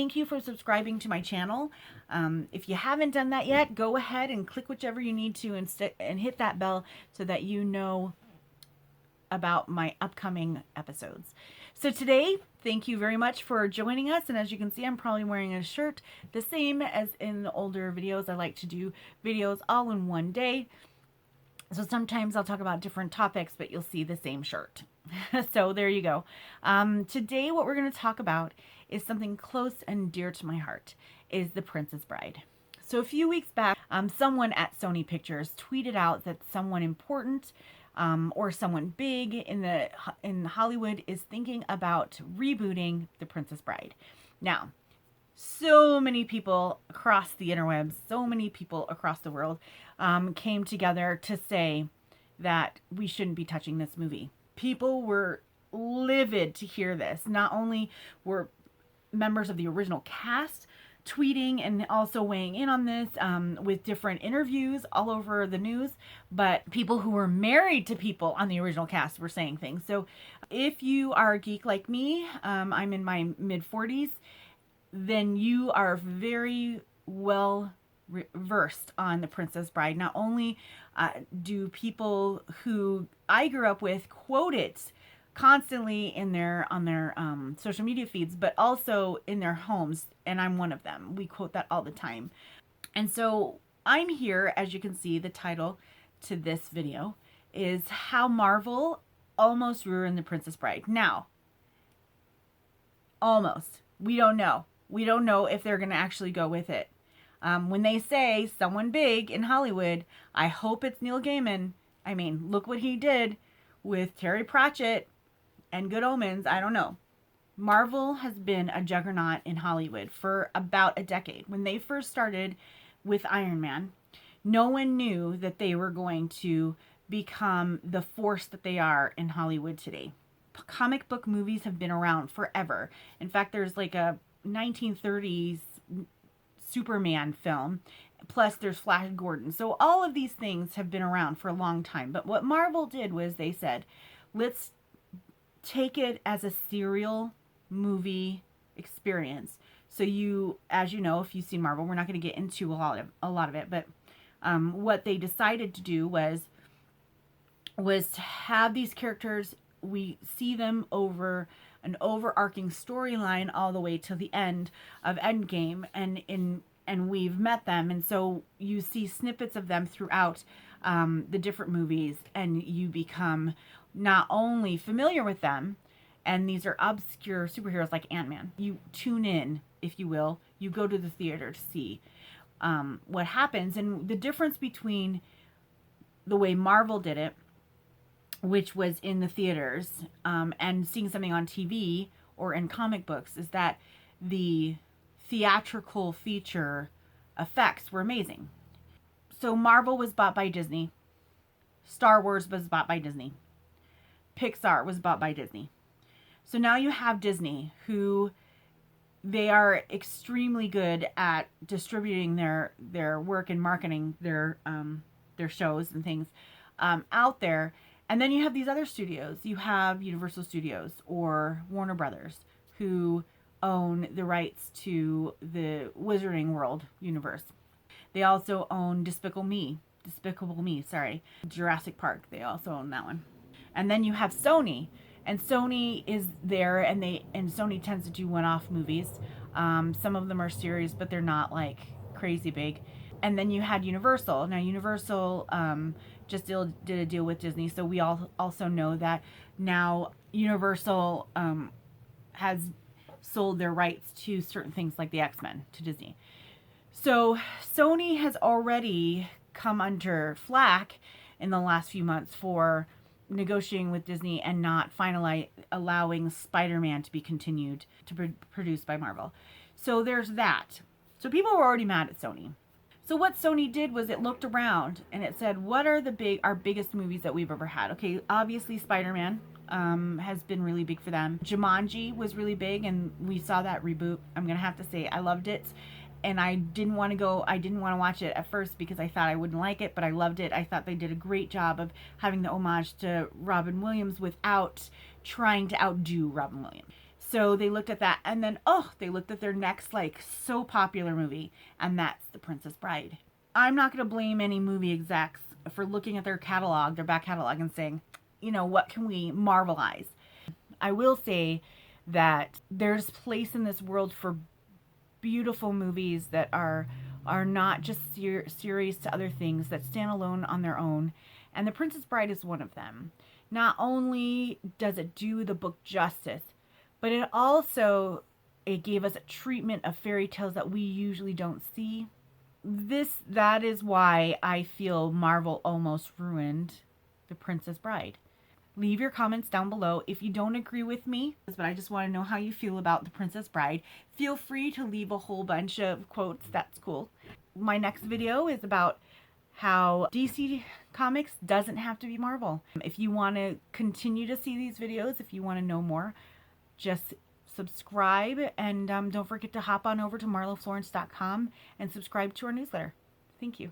thank you for subscribing to my channel. If you haven't done that yet, go ahead and click whichever you need to and hit that bell so that you know about my upcoming episodes. So today, thank you very much for joining us. And as you can see, I'm probably wearing a shirt the same as in the older videos. I like to do videos all in one day. So sometimes I'll talk about different topics, but you'll see the same shirt. So there you go. Today, what we're going to talk about is something close and dear to my heart, is The Princess Bride. So a few weeks back, someone at Sony Pictures tweeted out that someone important or someone big in Hollywood is thinking about rebooting The Princess Bride. Now, so many people across the interwebs, so many people across the world came together to say that we shouldn't be touching this movie. People were livid to hear this. Not only were members of the original cast tweeting and also weighing in on this with different interviews all over the news, but people who were married to people on the original cast were saying things. So if you are a geek like me, I'm in my mid-40s, then you are very well versed on The Princess Bride. Not only do people who I grew up with quote it constantly on their social media feeds, but also in their homes, and I'm one of them. We quote that all the time. And so I'm here, as you can see, the title to this video is How Marvel Almost Ruined The Princess Bride. Now, almost. We don't know. We don't know if they're going to actually go with it. When they say someone big in Hollywood, I hope it's Neil Gaiman. I mean, look what he did with Terry Pratchett and Good Omens. I don't know. Marvel has been a juggernaut in Hollywood for about a decade. When they first started with Iron Man, no one knew that they were going to become the force that they are in Hollywood today. Comic book movies have been around forever. In fact, there's like a 1930s Superman film, plus there's Flash Gordon. So all of these things have been around for a long time. But what Marvel did was they said, let's take it as a serial movie experience. So you, as you know, if you've seen Marvel, we're not going to get into a lot of it, but what they decided to do was to have these characters, we see them over an overarching storyline all the way to the end of Endgame, and we've met them, and so you see snippets of them throughout the different movies, and you become not only familiar with them, and these are obscure superheroes like Ant-Man. You tune in, if you will, you go to the theater to see what happens, and the difference between the way Marvel did it, which was in the theaters, and seeing something on TV or in comic books, is that the theatrical feature effects were amazing. So Marvel was bought by Disney. Star Wars was bought by Disney. Pixar was bought by Disney. So now you have Disney, who they are extremely good at distributing their work and marketing their shows and things out there. And then you have these other studios. You have Universal Studios or Warner Brothers, who own the rights to the Wizarding World universe. They also own Despicable Me, Jurassic Park. They also own that one. And then you have Sony, and Sony is there, and Sony tends to do one-off movies. Some of them are series, but they're not like crazy big. And then you had Universal. Now Universal just did a deal with Disney, so we all also know that now Universal has sold their rights to certain things like the X-Men to Disney. So Sony has already come under flack in the last few months for negotiating with Disney and not allowing Spider-Man to be continued to be produced by Marvel. So there's that. So people were already mad at Sony. So what Sony did was it looked around and it said, what are our biggest movies that we've ever had? Okay, obviously Spider-Man has been really big for them. Jumanji was really big, and we saw that reboot. I'm going to have to say I loved it. And I didn't want to watch it at first because I thought I wouldn't like it, but I loved it. I thought they did a great job of having the homage to Robin Williams without trying to outdo Robin Williams. So they looked at that, and then, oh, they looked at their next, like, so popular movie, and that's The Princess Bride. I'm not going to blame any movie execs for looking at their catalog, their back catalog, and saying, you know, what can we marvelize? I will say that there's place in this world for beautiful movies that are not just series to other things, that stand alone on their own, and The Princess Bride is one of them. Not only does it do the book justice, but it gave us a treatment of fairy tales that we usually don't see. That is why I feel Marvel almost ruined The Princess Bride. Leave your comments down below if you don't agree with me, but I just want to know how you feel about The Princess Bride. Feel free to leave a whole bunch of quotes. That's cool. My next video is about how DC Comics doesn't have to be Marvel. If you want to continue to see these videos, if you want to know more, just subscribe, and don't forget to hop on over to marloflorence.com and subscribe to our newsletter. Thank you.